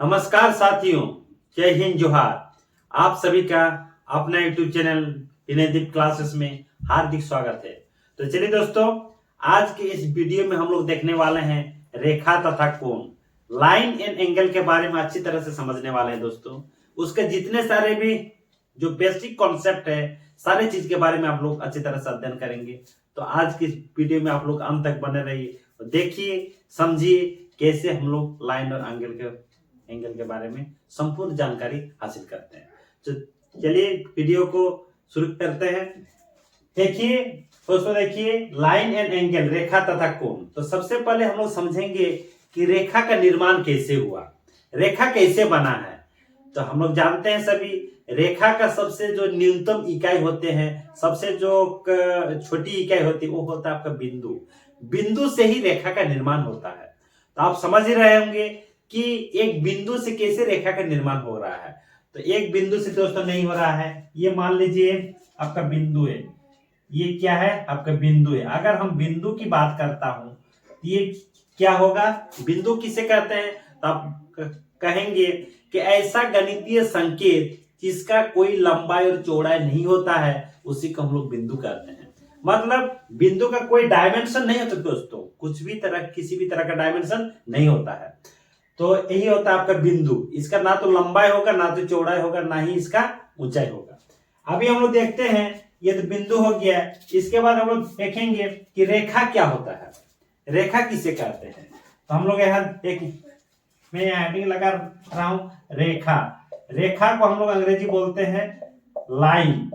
नमस्कार साथियों, जय हिंद जोहार। आप सभी का अपना यूट्यूब चैनल विनयदीप क्लासेस में हार्दिक स्वागत है। तो चलिए दोस्तों, आज के इस वीडियो में हम लोग देखने वाले हैं रेखा तथा कोण, लाइन एंड एंगल के बारे में अच्छी तरह से समझने वाले हैं दोस्तों। उसके जितने सारे भी जो बेसिक कॉन्सेप्ट है, सारे चीज के बारे में आप लोग अच्छी तरह से अध्ययन करेंगे। तो आज की वीडियो में आप लोग अंत तक बने रहिए, देखिए समझिए कैसे हम लोग लाइन और एंगल के बारे में संपूर्ण जानकारी हासिल करते हैं। तो चलिए वीडियो को शुरू करते हैं। देखिए दोस्तों, देखिए लाइन एंड एंगल, रेखा तथा कोण। तो सबसे पहले हम लोग समझेंगे कि रेखा का निर्माण कैसे हुआ, रेखा कैसे बना है। तो हम लोग जानते हैं सभी, रेखा का सबसे जो न्यूनतम इकाई होते हैं, सबसे जो छोटी इकाई होती है वो होता है आपका बिंदु। बिंदु से ही रेखा का निर्माण होता है। तो आप समझ ही रहे होंगे कि एक बिंदु से कैसे रेखा का निर्माण हो रहा है। तो एक बिंदु से दोस्तों नहीं हो रहा है। ये मान लीजिए आपका बिंदु है, ये क्या है आपका बिंदु है। अगर हम बिंदु की बात करता हूं तो ये क्या होगा, बिंदु किसे कहते हैं। तो आप कहेंगे कि ऐसा गणितीय संकेत जिसका कोई लंबाई और चौड़ाई नहीं होता है, उसी को हम लोग बिंदु कहते हैं। मतलब बिंदु का कोई डायमेंशन नहीं होता दोस्तों, कुछ भी तरह किसी भी तरह का डायमेंशन नहीं होता है। तो यही होता है आपका बिंदु। इसका ना तो लंबाई होगा, ना तो चौड़ाई होगा, ना ही इसका ऊंचाई होगा। अभी हम लोग देखते हैं, ये तो बिंदु हो गया। इसके बाद हम लोग देखेंगे कि रेखा क्या होता है, रेखा किसे कहते हैं। तो हम लोग यहाँ मैं हेडिंग लगा रहा हूं, रेखा। रेखा को हम लोग अंग्रेजी बोलते हैं लाइन।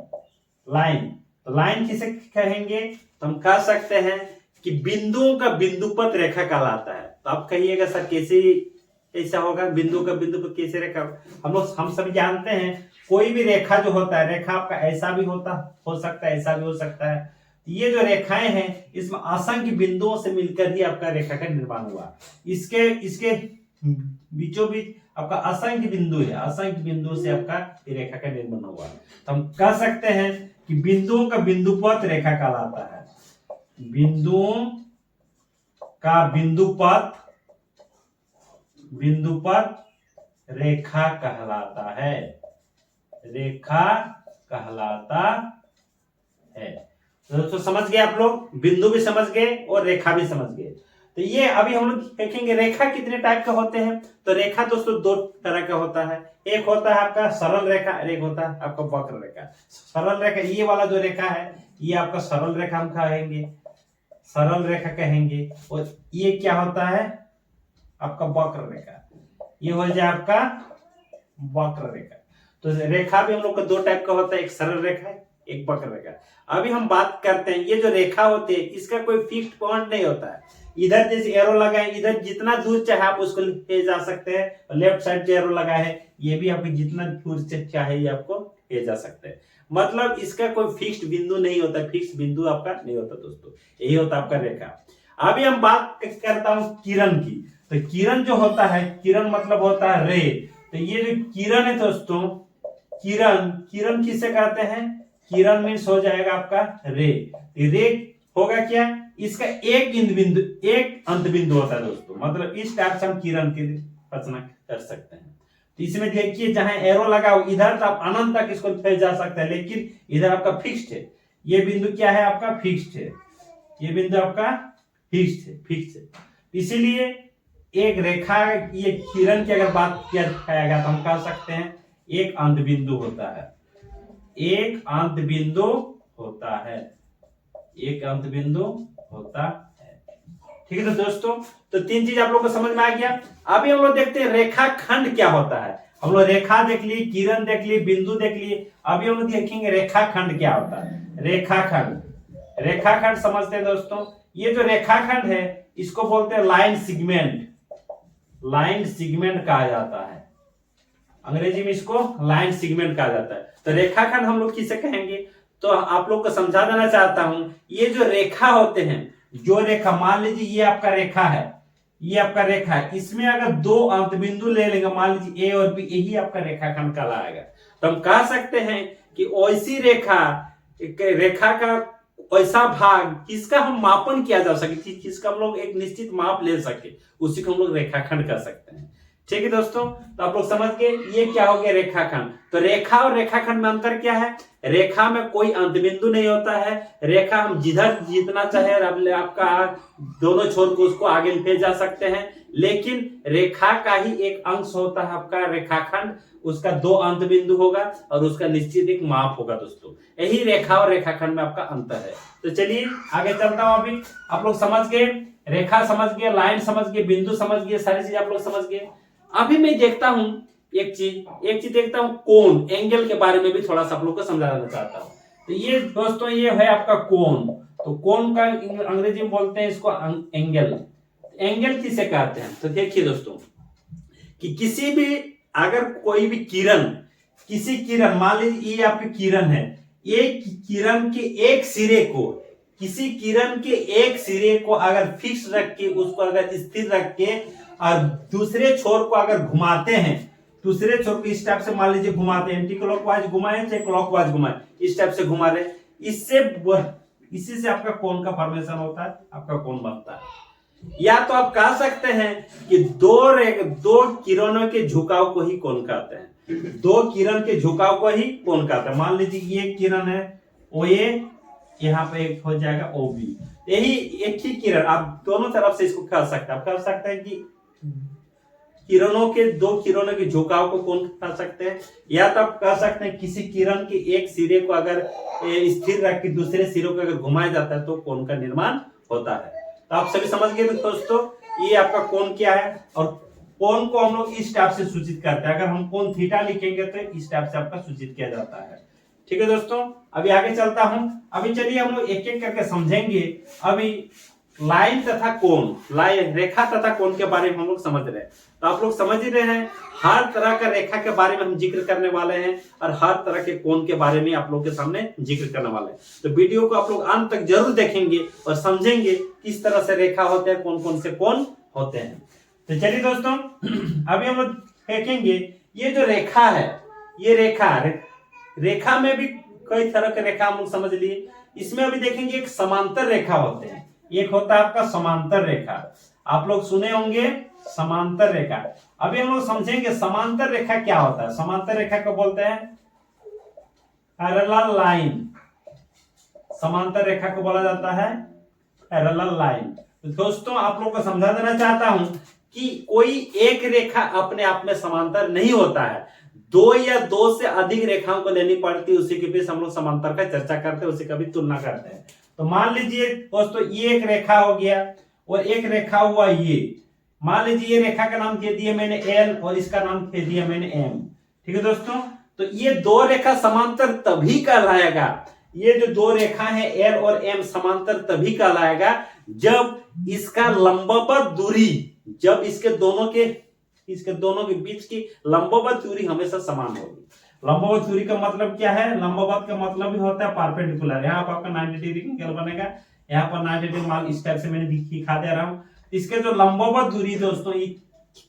लाइन, तो लाइन किसे कहेंगे। तो हम कह सकते हैं कि बिंदुओं का बिंदुपत रेखा कहलाता है। तो आप कहिएगा सर कैसे ऐसा होगा, बिंदु का बिंदुपत कैसे रेखा। हम सभी जानते हैं, कोई भी रेखा जो होता है, रेखा आपका ऐसा भी हो सकता है, ऐसा भी हो सकता है। ये जो रेखाएं हैं, इसमें असंख्य बिंदुओं से मिलकर ही आपका रेखा का निर्माण हुआ। इसके बीचों बीच आपका असंख्य बिंदु है, असंख्य बिंदुओं से आपका रेखा का निर्माण हुआ। तो हम कह सकते हैं कि बिंदुओं का बिंदुपत रेखा कहलाता है। बिंदुओं का बिंदुपत रेखा कहलाता है, रेखा कहलाता है। तो दोस्तों समझ गए आप लोग, बिंदु भी समझ गए और रेखा भी समझ गए। तो ये अभी हम लोग देखेंगे रेखा कितने टाइप के होते हैं। तो रेखा दोस्तों दो तरह का होता है। एक होता है आपका सरल रेखा और एक होता है आपका वक्र रेखा। सरल रेखा, ये वाला जो रेखा है, ये आपका सरल रेखा हम कहेंगे, सरल रेखा कहेंगे। और ये क्या होता है आपका वक्र रेखा, ये हो जाए आपका वक्र रेखा। तो रेखा भी हम लोग का दो टाइप का होता है, एक सरल रेखा है, एक वक्र रेखा। अभी हम बात करते हैं, ये जो रेखा होती है इसका कोई फिक्स्ड पॉइंट नहीं होता है। इधर जैसे एरो लगाए, इधर जितना दूर चाहे आप उसको ले जा सकते हैं। लेफ्ट साइड जो एरो लगा है, ये भी आपको जितना दूर से चाहे ये आपको ले जा सकते हैं। मतलब इसका कोई फिक्स्ड बिंदु नहीं होता, फिक्स्ड बिंदु आपका नहीं होता दोस्तों, यही होता आपका रेखा। अभी हम बात करता हूँ किरण की। तो किरण जो होता है, किरण मतलब होता है रे। तो ये जो किरण है दोस्तों, किरण किसे कहते हैं, किरण मीन्स हो जाएगा आपका रे। रे होगा क्या, इसका एक अंत बिंदु होता है दोस्तों। मतलब इस टाइप से हम किरण की रचना कर सकते हैं। तो इसमें देखिए जहां एरो लगा हो, इधर तो आप अनंत तक इसको ले जा सकते हैं, लेकिन इधर आपका फिक्स्ड है। ये बिंदु क्या है आपका, फिक्स्ड है। ये बिंदु आपका फिक्स्ड है। इसीलिए एक रेखा, ये किरण की अगर बात किया जाएगा तो हम कह सकते हैं एक अंत बिंदु होता है, एक अंत बिंदु होता है, एक अंत बिंदु होता है। ठीक है। तो दोस्तों, तो तीन चीज आप लोग को समझ में आ गया। अभी हम लोग देखते हैं रेखा खंड क्या होता है। हम लोग रेखा देख लिए, किरण देख लिए, बिंदु देख लिए। अभी हम लोग देखेंगे रेखा खंड क्या होता है। रेखा खंड समझते हैं दोस्तों। ये जो रेखा खंड है इसको बोलते हैं लाइन सेगमेंट। लाइन सेगमेंट कहा जाता है, अंग्रेजी में इसको लाइन सेगमेंट कहा जाता है। तो रेखाखंड हम लोग किसे कहेंगे, तो आप लोग को समझा देना चाहता हूं। ये जो रेखा होते हैं, जो रेखा मान लीजिए ये आपका रेखा है, ये आपका रेखा है, इसमें अगर दो अंत बिंदु ले लेंगे, मान लीजिए ए और बी, यही आपका रेखाखंड कहलाएगा। तो हम कह सकते हैं कि ऐसी रेखा का ऐसा भाग जिसका हम मापन किया जा सके, जिसका हम लोग एक निश्चित माप ले सके, उसी को हम लोग रेखाखंड कर सकते हैं। ठीक है दोस्तों, तो आप लोग समझ गए ये क्या हो गया रेखाखंड। तो रेखा और रेखाखंड में अंतर क्या है? रेखा में कोई अंत बिंदु नहीं होता है। रेखा हम जिधर जितना चाहे आपका दोनों छोर को उसको आगे ले जा सकते हैं, लेकिन रेखा का ही एक अंश होता है आपका रेखाखंड, उसका दो अंत बिंदु होगा और उसका निश्चित एक माप होगा दोस्तों। यही रेखा और रेखाखंड में आपका अंतर है। तो चलिए आगे चलता हूं। अभी आप लोग समझ गए, रेखा समझ गए, लाइन समझ गए, बिंदु समझ गए, सारी चीज आप लोग समझ गए। अभी मैं देखता हूं एक चीज देखता हूं, कोण, एंगल के बारे में भी थोड़ा सा आप लोग को समझाना चाहता हूं। तो ये दोस्तों ये है आपका कोण। तो कोण का अंग्रेजी में बोलते हैं इसको एंगल। एंगल किसे कहते हैं? तो देखिए दोस्तों कि किसी भी अगर कोई भी किरण मान लीजिए ये आपकी किरण है, एक किरण के एक सिरे को, किसी किरण के एक सिरे को अगर फिक्स रख के, उसको अगर स्थिर रख के और दूसरे छोर को अगर घुमाते हैं, दूसरे छोर को इस टाइप से मान लीजिए घुमाते हैं, एंटी क्लॉकवाइज घुमाए चाहे क्लॉकवाइज घुमाए, इस टाइप से घुमा रहे, इसी से आपका कोण का फॉर्मेशन होता है, आपका कोण बनता है। या तो आप कह सकते हैं कि दो किरणों के झुकाव को ही कोण कहते हैं। दो किरण के झुकाव को ही कोण कहते हैं। मान लीजिए ये किरण है ओ ए, यहाँ पे एक हो जाएगा ओ बी, यही एक ही किरण, आप दोनों तरफ से इसको कह सकते हैं। आप कह सकते हैं कि दो किरणों के झुकाव को कोण कह सकते हैं, या तो आप कह सकते हैं किसी किरण के एक सिरे को अगर स्थिर रख के दूसरे सिरे को अगर घुमाया जाता है तो कोण का निर्माण होता है। तो आप सभी समझ गए दोस्तों, ये आपका कोण क्या है। और कोण को हम लोग इस टाइप से सूचित करते हैं। अगर हम कोण थीटा लिखेंगे तो इस टाइप से आपका सूचित किया जाता है। ठीक है दोस्तों, अभी आगे चलता हूं। अभी चलिए हम लोग एक एक करके समझेंगे। अभी लाइन तथा कोण, रेखा तथा कोण के बारे में हम लोग समझ रहे हैं। तो आप लोग समझ ही रहे हैं, हर तरह का रेखा के बारे में हम जिक्र करने वाले हैं और हर तरह के कोण के बारे में आप लोग के सामने जिक्र करने वाले हैं। तो वीडियो को आप लोग अंत तक जरूर देखेंगे और समझेंगे किस तरह से रेखा होते हैं, कौन कौन से कोण होते हैं। तो चलिए दोस्तों अभी हम लोग देखेंगे ये जो रेखा है, ये रेखा में भी कई तरह के रेखा हम लोग समझ लिए। इसमें अभी देखेंगे एक समांतर रेखा होते हैं, एक होता है आपका समांतर रेखा, आप लोग सुने होंगे समांतर रेखा। अभी हम लोग समझेंगे समांतर रेखा क्या होता है। समांतर रेखा को बोलते हैं पैरेलल लाइन। समांतर रेखा को बोला जाता है पैरेलल लाइन। तो दोस्तों आप लोग को समझा देना चाहता हूं कि कोई एक रेखा अपने आप में समांतर नहीं होता है, दो या दो से अधिक रेखाओं को लेनी पड़ती है, उसी के बीच हम लोग समांतर का चर्चा करते हैं, उसी का भी तुलना करते हैं। तो मान लीजिए दोस्तों ये एक रेखा हो गया और एक रेखा हुआ ये, मान लीजिए ये रेखा का नाम दे दिया मैंने एल और इसका नाम दे दिया मैंने एम। ठीक है दोस्तों, तो ये दो रेखा समांतर तभी कहलाएगा, ये जो दो रेखा है एल और एम समांतर तभी कहलाएगा जब इसका लंबवत दूरी, जब इसके दोनों के बीच की लंबवत दूरी हमेशा समान होगी। लंबवत दूरी का मतलब क्या है? लंबवत का मतलब ही होता है परपेंडिकुलर। यहाँ पर आपका 90 डिग्री का एंगल बनेगा, यहाँ पर 90 डिग्री मान इस टाइप से मैंने दिखा दे रहा हूँ। इसके जो लंबवत दूरी दोस्तों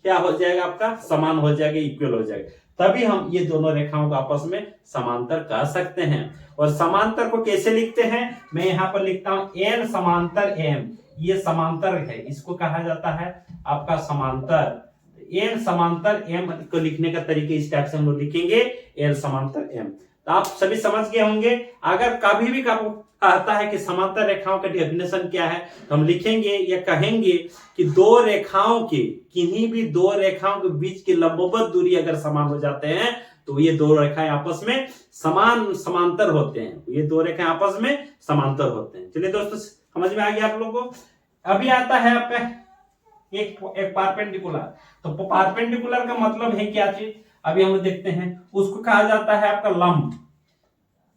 क्या हो जाएगा? आपका समान हो जाएगा, इक्वल हो जाएगा, तभी हम ये दोनों रेखाओं को आपस में समांतर कह सकते हैं। और समांतर को कैसे लिखते हैं? मैं यहाँ पर लिखता हूं एल समांतर एम, ये समांतर है, इसको कहा जाता है आपका समांतर। एल समांतर एम को लिखने का तरीके इस टाइप से हम लोग लिखेंगे, एल समांतर एम। तो आप सभी समझ गए होंगे। अगर कभी भी कहता है कि समांतर रेखाओं का डेफिनेशन क्या है, तो हम लिखेंगे या कहेंगे कि दो रेखाओं के, किन्हीं भी दो रेखाओं के बीच की लंबवत दूरी अगर समान हो जाते हैं तो ये दो रेखाएं आपस में समांतर होते हैं। ये दो रेखाएं आपस में समांतर होते हैं। चलिए दोस्तों समझ में आ गया आप लोगों को। अभी आता है आपका एक परपेंडिकुलर। तो परपेंडिकुलर का मतलब है क्या चीज, अभी हम देखते हैं। उसको कहा जाता है आपका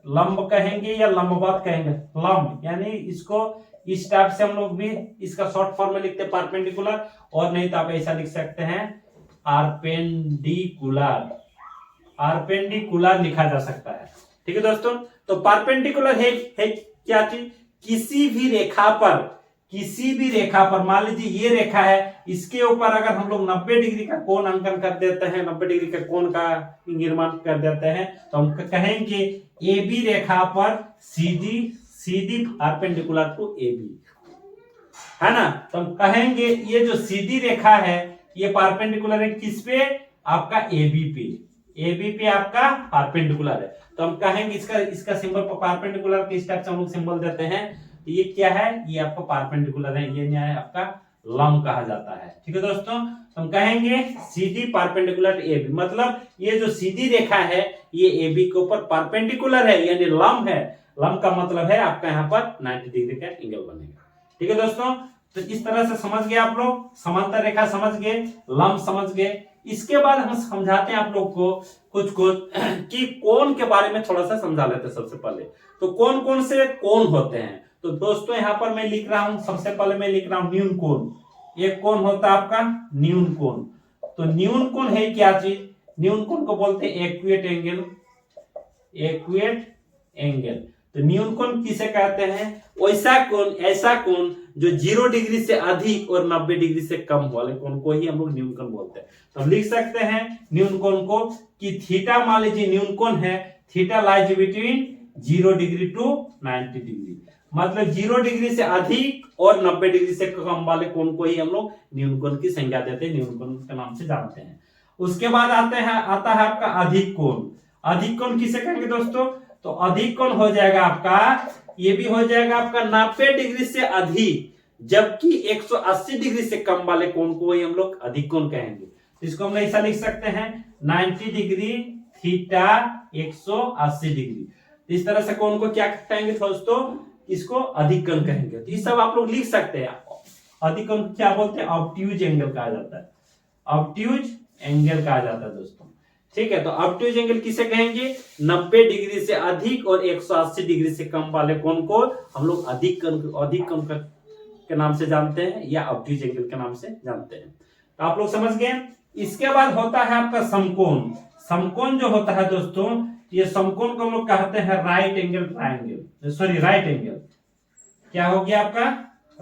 लंब कहेंगे या लंबवत कहेंगे, लंब, यानी इसको इस टाइप से हम लोग भी इसका शॉर्ट फॉर्म में लिखते हैं परपेंडिकुलर, और नहीं तो आप ऐसा लिख सकते हैं परपेंडिकुलर। परपेंडिकुलर लिखा जा सकता है। ठीक है दोस्तों, तो परपेंडिकुलर है क्या चीज? किसी भी रेखा पर मान लीजिए ये रेखा है, इसके ऊपर अगर हम लोग 90 डिग्री का कोण अंकन कर देते हैं, 90 डिग्री का कोण का निर्माण कर देते हैं, तो हम कहेंगे ए बी रेखा पर सीधी परपेंडिकुलर टू ए बी, है ना। तो हम कहेंगे ये जो सीधी रेखा है ये परपेंडिकुलर है किस पे, आपका एबी पे, एबी पे आपका परपेंडिकुलर है। तो हम कहेंगे इसका सिंबल परपेंडिकुलर किस टाइप से हम लोग सिंबल देते हैं, ये क्या है, ये आपका परपेंडिकुलर है, ये क्या है आपका लंब कहा जाता है। ठीक है दोस्तों, हम कहेंगे सीधी परपेंडिकुलर एबी, मतलब ये जो सीधी रेखा है ये एबी के ऊपर परपेंडिकुलर है यानी लंब है। लंब का मतलब है आपका यहाँ पर 90 डिग्री का एंगल बनेगा। ठीक है दोस्तों, तो इस तरह से समझ गए आप लोग, समांतर रेखा समझ गए, लंब समझ गए। इसके बाद हम समझाते हैं आप लोग को कुछ कि कोण के बारे में थोड़ा सा समझा लेते हैं। सबसे पहले तो कौन कौन से कोण होते हैं, तो दोस्तों यहाँ पर मैं लिख रहा हूं, सबसे पहले मैं लिख रहा हूं न्यून कोण। एक कोण होता है आपका न्यून कोण। तो न्यून कोण है क्या चीज, न्यून कोण को बोलते हैं एक्विएट एंगल, एक्विएट एंगल। तो न्यून कोण किसे कहते हैं, ऐसा कोण जो 0 डिग्री से अधिक और 90 डिग्री से कम वाले कोण को ही हम लोग न्यून कोण बोलते हैं। तो हम लिख सकते हैं न्यून कोण को कि थीटा, मान लीजिए न्यून कोण है, theta lies between 0 degree to 90 degree, मतलब 0 डिग्री से अधिक और 90 डिग्री से कम वाले कोण को ही हम लोग न्यून कोण की संज्ञा देते हैं, न्यून कोण के नाम से जानते हैं। उसके बाद आता है आपका अधिक कोण। अधिक कोण किसे कहेंगे दोस्तों, तो अधिक कोण हो जाएगा आपका, ये भी हो जाएगा आपका 90 डिग्री से अधिक, जबकि 180 डिग्री से कम वाले कोण को ही हम लोग अधिक कोण कहेंगे। तो इसको हम ऐसा लिख सकते हैं 90 डिग्री थीटा 180 डिग्री। इस तरह से कोण को क्या कहेंगे दोस्तों, इसको अधिक कोण कहेंगे। तो ये सब आप लोग लिख सकते हैं। अधिक कोण क्या बोलते हैं, ऑब्ट्यूज एंगल कहा जाता है, ऑब्ट्यूज एंगल कहा जाता है दोस्तों। ठीक है, तो ऑब्ट्यूज एंगल किसे कहेंगे, 90 डिग्री से अधिक और 180 डिग्री से कम वाले कोण को हम लोग अधिक कोण के नाम से जानते हैं या ऑब्ट्यूज एंगल के नाम से जानते हैं। तो आप लोग समझ गए। इसके बाद होता है आपका समकोण। समकोण जो होता है दोस्तों, ये समकोण को हम लोग कहते हैं right angle triangle, sorry right angle. क्या हो गया आपका,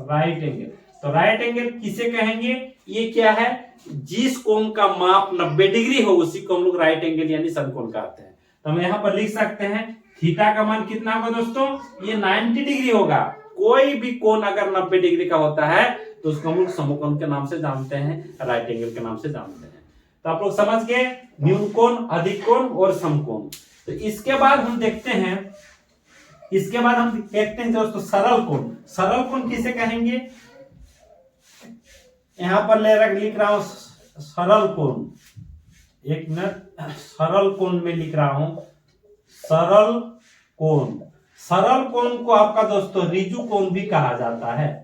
राइट एंगल। तो राइट एंगल किसे कहेंगे, ये क्या है, जिस कोण का माप 90 डिग्री हो उसी को हम लोग राइट एंगल यानी समकोण कहते हैं। तो हम यहाँ पर लिख सकते हैं थीटा का मान कितना होगा दोस्तों, ये 90 डिग्री होगा। कोई भी कोण अगर 90 डिग्री का होता है तो उसको हम लोग समकोण के नाम से जानते हैं, राइट एंगल के नाम से जानते हैं। तो आप लोग समझ गए न्यून कोण, अधिक कोण और समकोण। तो इसके बाद हम देखते हैं, दोस्तों सरल कोण। सरल कोण किसे कहेंगे, यहां पर लिख रहा हूं सरल कोण, एक मिनट, सरल कोण में लिख रहा हूं सरल कोण। सरल कोण को आपका दोस्तों रिजु कोण भी कहा जाता है।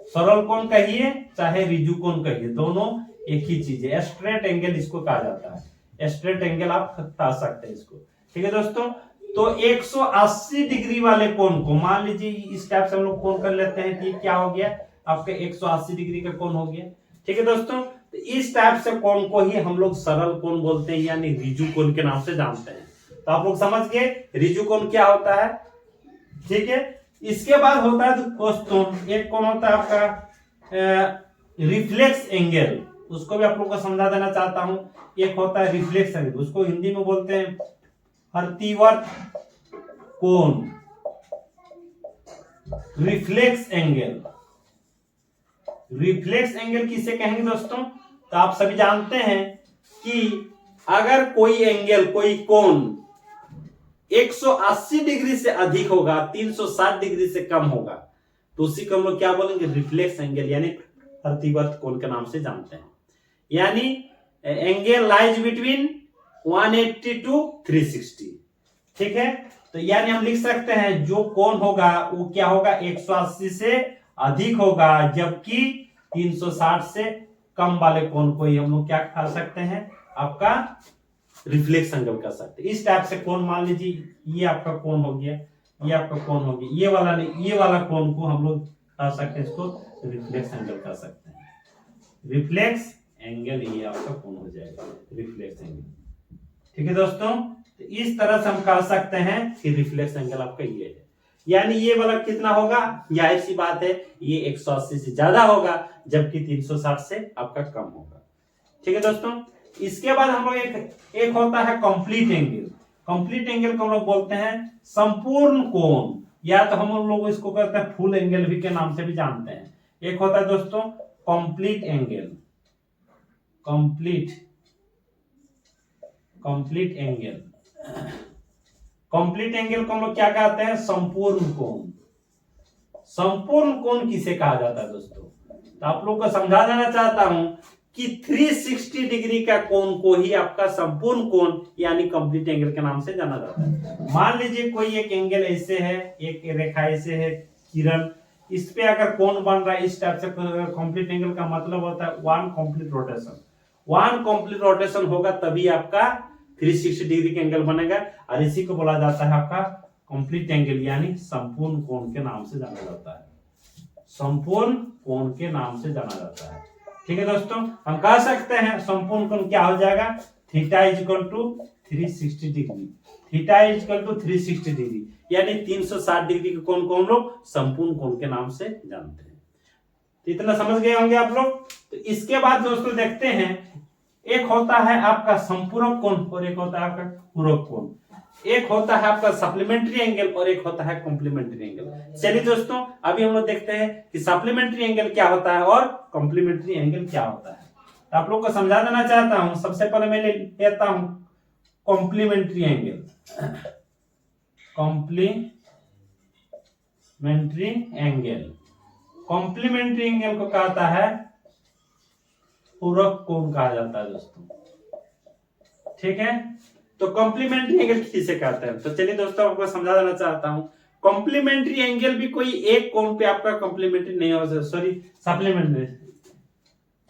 सरल कोण कहिए चाहे रिजु कोण कहिए, दोनों एक ही चीज है। स्ट्रेट एंगल इसको कहा जाता है, स्ट्रेट एंगल आप बता सकते हैं इसको। ठीक है दोस्तों, तो 180 डिग्री वाले कोण को मान लीजिए इस टाइप से हम लोग कोण कर लेते हैं कि क्या हो गया आपका 180 डिग्री का कोण हो गया। ठीक है दोस्तों, तो इस टाइप से कोण को ही हम लोग सरल कोण बोलते हैं यानी रिजु कोण के नाम से जानते हैं। तो आप लोग समझ गए रिजु कोण क्या होता है। ठीक है, इसके बाद होता है दोस्तों एक कोण होता है आपका रिफ्लेक्स एंगल, उसको भी आप लोग को समझा देना चाहता हूं। एक होता है रिफ्लेक्स एंगल, उसको हिंदी में बोलते हैं प्रतिवर्त कोण, रिफ्लेक्स एंगल। रिफ्लेक्स एंगल किसे कहेंगे दोस्तों, तो आप सभी जानते हैं कि अगर कोई एंगल, कोई कोण 180 डिग्री से अधिक होगा, 360 डिग्री से कम होगा, तो उसी को हम लोग क्या बोलेंगे, रिफ्लेक्स एंगल यानी प्रतिवर्त कोण के नाम से जानते हैं। यानी एंगल लाइज बिटवीन 180 टू 360। ठीक है, तो यानी हम लिख सकते हैं जो कोण होगा वो क्या होगा, 180 से अधिक होगा, जबकि 360 से कम वाले कोण को ही हम लोग क्या कह सकते हैं, आपका रिफ्लेक्स एंगल कर सकते हैं। इस टाइप से कोण मान लीजिए ये आपका कोण हो गया, ये आपका कोण हो गया, ये वाला नहीं, ये वाला कोण को हम लोग कह सकते हैं, इसको रिफ्लेक्स एंगल कर सकते हैं। रिफ्लेक्स एंगल ये आपका कोण हो जाएगा, रिफ्लेक्स एंगल। ठीक है दोस्तों, तो इस तरह से हम कह सकते हैं कि रिफ्लेक्स एंगल आपका ये है। यानी ये वाला कितना होगा, जाहिर सी बात है ये 180 से ज्यादा होगा, जबकि 360 से आपका कम होगा। ठीक है दोस्तों, इसके बाद हम लोग एक होता है कंप्लीट एंगल। कंप्लीट एंगल को हम लोग बोलते हैं संपूर्ण कोण, या तो हम लोग इसको कहते हैं फुल एंगल भी के नाम से भी जानते हैं। एक होता है दोस्तों complete angle, complete angle. Complete angle को हम लोग क्या कहते हैं? संपूर्ण कोण। संपूर्ण कोण किसे कहा जाता है दोस्तों? तो आप लोग को समझा देना चाहता हूं कि 360 डिग्री का कोण को ही आपका संपूर्ण कोण यानी कंप्लीट एंगल के नाम से जाना जाता है। मान लीजिए कोई एक एंगल ऐसे है, एक रेखा ऐसे है किरण, इस पे अगर कोण बन रहा है इस टाइप से, कंप्लीट एंगल का मतलब होता है one complete rotation. One complete rotation होगा तभी आपका 360 डिग्री का एंगल बनेगा, और इसी को बोला जाता है आपका कंप्लीट एंगल यानी संपूर्ण कोण के नाम से जाना जाता है। संपूर्ण कोण के नाम से जाना जाता है। ठीक है दोस्तों, हम कह सकते हैं संपूर्ण कोण क्या हो जाएगा? Theta is equal to 360 degree. Theta is equal to 360 degree यानी 360 डिग्री के कोण को हम लोग संपूर्ण कोण के नाम से जानते हैं। तो इतना समझ गए होंगे आप लोग। तो इसके बाद दोस्तों देखते हैं, एक होता है आपका संपूरक कोण और एक होता है आपका पूरक कोण। एक होता है आपका सप्लीमेंट्री एंगल और एक होता है कॉम्प्लीमेंट्री एंगल। चलिए दोस्तों, अभी हम लोग देखते हैं कि सप्लीमेंट्री एंगल क्या होता है और कॉम्प्लीमेंट्री एंगल क्या होता है। तो आप लोग को समझा देना चाहता हूं। सबसे पहले मैं लेता हूं complementary angle. Complementary angle, complementary angle को कहता है पूरक कोण कहा जाता है दोस्तों। ठीक है, तो कॉम्प्लीमेंट्री एंगल किसे कहते हैं? तो चलिए दोस्तों आपको समझा देना चाहता हूं। कॉम्प्लीमेंट्री एंगल भी कोई एक कोण पे आपका कॉम्प्लीमेंट्री नहीं हो, सॉरी सप्लीमेंट्री,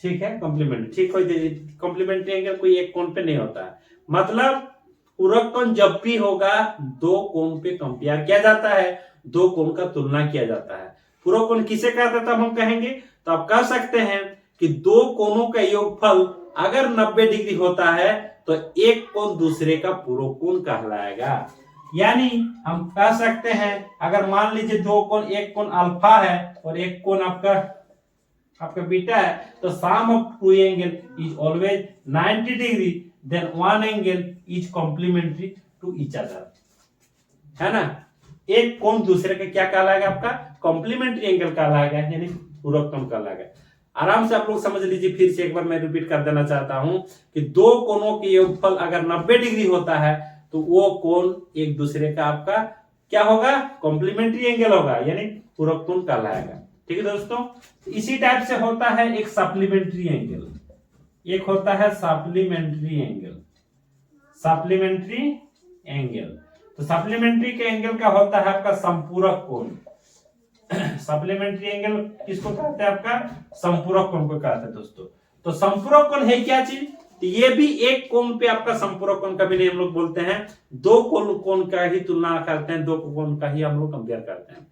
ठीक है, कॉम्प्लीमेंट्री, ठीक, कोई कॉम्प्लीमेंट्री एंगल कोई एक कोण पे नहीं होता है। मतलब पूरक कोण जब भी होगा दो कोण पे कंपेयर किया जाता है, दो कोण का तुलना किया जाता है। पूरक कोण किसे कहते हैं तब हम कहेंगे, तो आप कह सकते हैं कि दो कोणों का योगफल अगर 90 डिग्री होता है तो एक कोण दूसरे का पूरक कोण कहलाएगा। यानी हम कह सकते हैं अगर मान लीजिए दो कोण, एक कोण अल्फा है और एक कोण आपका बीटा है, तो sum of two angle is always 90 degree, then one angle is complementary to each other, है ना। एक कोण दूसरे का क्या कहलाएगा? आपका कॉम्प्लीमेंट्री एंगल कहलाएगा, यानी पूरक कोण कहलाएगा। आराम से आप लोग समझ लीजिए, फिर से एक बार मैं रिपीट कर देना चाहता हूं कि दो कोणों के योगफल अगर 90 डिग्री होता है तो वो कोण एक दूसरे का आपका क्या होगा? कॉम्प्लीमेंट्री एंगल होगा, यानी पूरक कोण कहलाएगा। ठीक है दोस्तों, इसी टाइप से होता है एक सप्लीमेंट्री एंगल, एक होता है सप्लीमेंट्री एंगल। सप्लीमेंट्री एंगल, तो सप्लीमेंट्री के एंगल का होता है आपका संपूरक कोण। सप्लीमेंट्री एंगल किसको कहते हैं? आपका संपूरक कोण को कहते हैं दोस्तों। तो संपूरक कोण है क्या चीज? तो ये भी एक कोण पे आपका संपूरक कोण कभी नहीं हम लोग बोलते हैं, दो कोण का ही तुलना करते हैं, दो कोण का ही हम लोग कंपेयर करते हैं।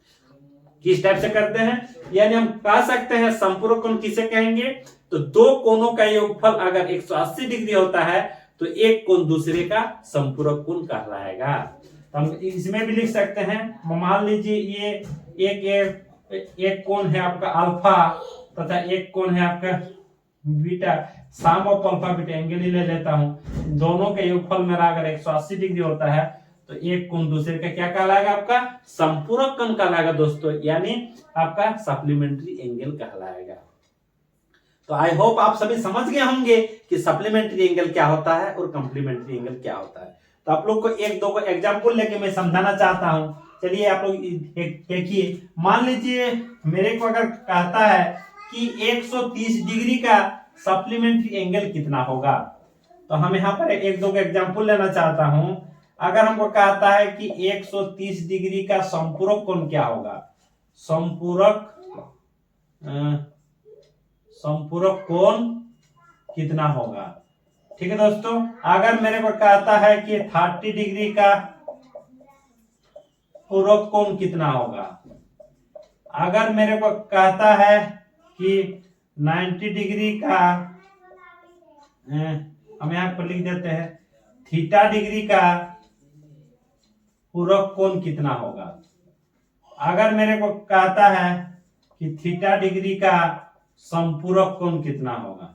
किस टाइप से करते हैं? यानी हम कह सकते हैं संपूरक कोण किसे कहेंगे? तो दो कोणों का योगफल अगर 180 डिग्री होता है तो एक कोण दूसरे का संपूरक कोण कहलाएगा। तो हम इसमें भी लिख सकते हैं, मान लीजिए ये एक कोण है आपका अल्फा तथा एक कोण है आपका beta, sum of alpha beta angle ही ले लेता हूं। दोनों का योगफल मेरा अगर 180 डिग्री होता है तो एक कोण दूसरे का क्या कहलाएगा? आपका संपूरक कोण कहलाएगा दोस्तों, यानी आपका सप्लीमेंट्री एंगल कहलाएगा। तो आई होप आप सभी समझ गए होंगे कि सप्लीमेंट्री एंगल क्या होता है और कॉम्प्लीमेंट्री एंगल क्या होता है। तो आप लोग को एक दो को एग्जांपल लेके मैं समझाना चाहता हूं। चलिए आप लोग देखिए, मान लीजिए मेरे को अगर कहता है कि 130 डिग्री का सप्लीमेंट्री एंगल कितना होगा, तो हम यहाँ पर एक दो का एग्जांपल लेना चाहता हूं। अगर हमको कहता है कि 130 डिग्री का संपूरक कोण क्या होगा, संपूरक कोण कितना होगा। ठीक है दोस्तों, अगर मेरे को कहता है कि 30 डिग्री का पूरक कोण कितना होगा, अगर मेरे को कहता है कि 90 डिग्री का, हम यहाँ पर लिख देते हैं थीटा डिग्री का पूरक कोण कितना होगा। अगर मेरे को कहता है कि थीटा डिग्री का संपूरक कोण कितना होगा,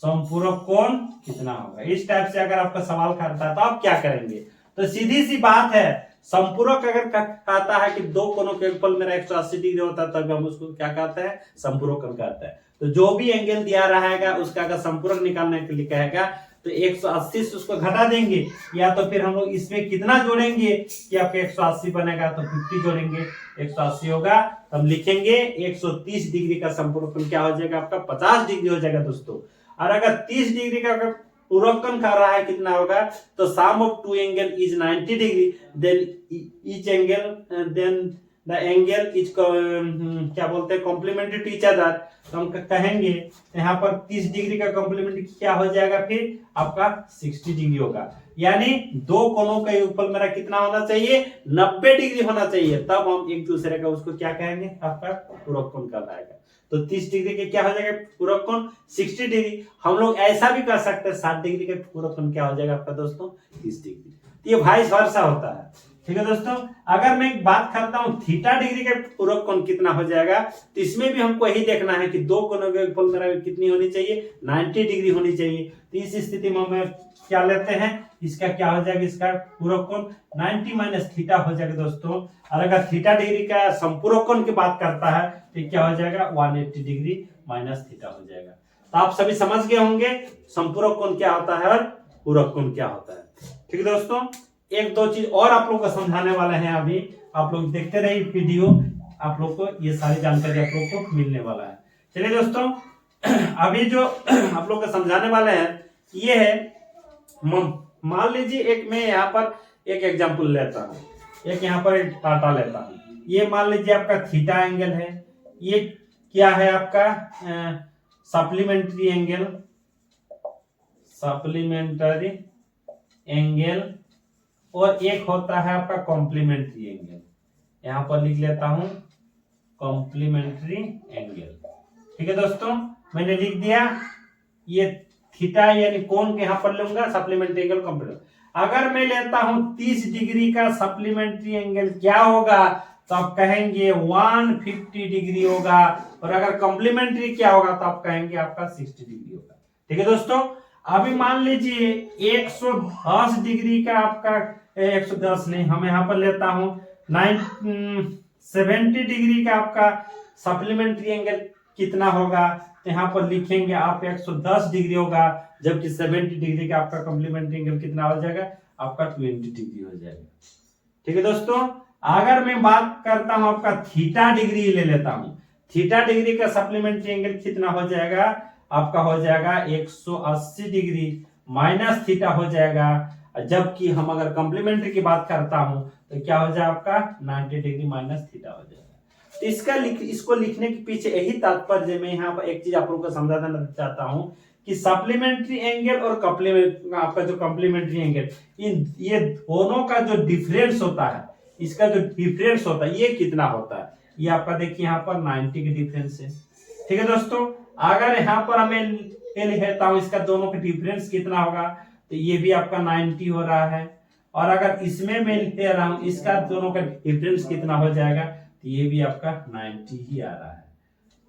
संपूरक कोण कितना होगा, इस टाइप से अगर आपका सवाल करता है तो आप क्या करेंगे? तो सीधी सी बात है, संपूरक अगर कहता है कि दो कोनों के योगफल मेरा 180 डिग्री होता है तब हम उसको क्या कहते हैं, संपूरक कहते हैं। तो जो भी एंगल दिया रहेगा उसका अगर संपूरक निकालने के लिए कहेगा तो 180 से उसको घटा देंगे, या तो फिर हम लोग इसमें कितना जोड़ेंगे कि आपका 180 बनेगा तो 50 जोड़ेंगे, 180 होगा तो हम लिखेंगे 130 डिग्री का संपूरक क्या हो जाएगा आपका 50 डिग्री हो जाएगा दोस्तों। और अगर 30 डिग्री का पूरकन कर रहा है कितना होगा, तो sum of two angle is 90 degree, then each angle then the angle is क्या बोलते हैं कॉम्प्लीमेंट्री टू ईच अदर। तो हम कहेंगे यहाँ पर 30 डिग्री का कॉम्प्लीमेंट्री क्या हो जाएगा, फिर आपका 60 डिग्री होगा। यानी दो कोनों का योगफल मेरा कितना होना चाहिए, 90 डिग्री होना चाहिए, तब हम एक दूसरे का उसको क्या कहेंगे, आपका पूरक कोण कहलाएगा। तो 30 डिग्री के क्या हो जाएगा पूरक कोण 60 डिग्री। हम लोग ऐसा भी कर सकते हैं 60 डिग्री के पूरक कोण क्या हो जाएगा आपका दोस्तों 30 डिग्री। तो ये वाइस वर्सा होता है। ठीक है दोस्तों, अगर मैं बात करता हूं थीटा डिग्री के पूरक कोण कितना हो जाएगा, तो इसमें भी हमको यही देखना है कि दो कोनों के योगफल मेरा कितनी होनी चाहिए, 90 डिग्री होनी चाहिए। तो इस स्थिति में हम क्या लेते हैं, इसका क्या हो जाएगा, इसका पूरक कोण 90 माइनस थीटा हो जाएगा दोस्तों। और अगर थीटा डिग्री का संपूरक कोण की बात करता है तो क्या हो जाएगा 180 डिग्री माइनस थीटा हो जाएगा। तो आप सभी समझ गए होंगे संपूरक कोण क्या होता है और पूरक कोण क्या होता है। ठीक है दोस्तों, एक दो चीज और आप लोग को समझाने वाले हैं, अभी आप लोग देखते रहिए वीडियो, आप लोग को ये सारी जानकारी आप लोग को मिलने वाला है। चलिए दोस्तों, अभी जो आप लोग को समझाने वाले हैं ये है, मान लीजिए एक मैं यहाँ पर एक एग्जांपल लेता हूँ, एक यहाँ पर एक टाटा लेता हूँ। ये मान लीजिए आपका थीटा एंगल है, ये क्या है आपका सप्लीमेंट्री एंगल, सप्लीमेंट्री एंगल, और एक होता है आपका कॉम्प्लीमेंट्री एंगल। यहां पर लिख लेता हूं कॉम्प्लीमेंट्री एंगल। ठीक है दोस्तों, मैंने लिख दिया ये थीटा यानी कोण के यहां पर लूंगा, सप्लीमेंट्री एंगल कॉम्प्लीमेंट्री। अगर मैं लेता हूं 30 डिग्री का सप्लीमेंट्री एंगल क्या होगा, तो आप कहेंगे 150 डिग्री होगा, और अगर कॉम्प्लीमेंट्री क्या होगा तो आप कहेंगे आपका 60 डिग्री होगा। ठीक है दोस्तों, अभी मान लीजिए 110 डिग्री का आपका 110 नहीं, हम यहां पर लेता हूं 70 डिग्री का आपका सप्लीमेंट्री एंगल कितना होगा, तो यहां पर लिखेंगे आप 110 डिग्री होगा, जबकि 70 डिग्री का आपका कॉम्प्लीमेंट्री एंगल कितना हो जाएगा आपका 20 डिग्री हो जाएगा। ठीक है दोस्तों, अगर मैं बात करता हूं आपका थीटा डिग्री ले लेता हूं, थीटा डिग्री का सप्लीमेंट्री एंगल कितना हो जाएगा आपका, हो जाएगा 180 डिग्री माइनस थीटा हो जाएगा, जबकि हम अगर कॉम्प्लीमेंट्री की बात करता हूं तो क्या हो जाएगा आपका 90 डिग्री माइनस थीटा हो जाएगा। तो इसको लिखने के पीछे यही तात्पर्य, मैं यहाँ पर एक चीज आप लोगों को समझाना चाहता हूं कि सप्लीमेंट्री एंगल और आपका जो कॉम्प्लीमेंट्री एंगल, ये दोनों का जो डिफरेंस होता है, इसका जो डिफरेंस होता है ये कितना होता है, ये आपका देखिए यहाँ पर 90 की डिफरेंस है। ठीक है दोस्तों, अगर यहाँ पर हमें लेता हूं इसका दोनों का डिफरेंस कितना होगा, तो ये भी आपका 90 हो रहा है, और अगर इसमें मैं ले रहा हूं इसका दोनों का डिफरेंस कितना हो जाएगा, तो ये भी आपका 90 ही आ रहा है।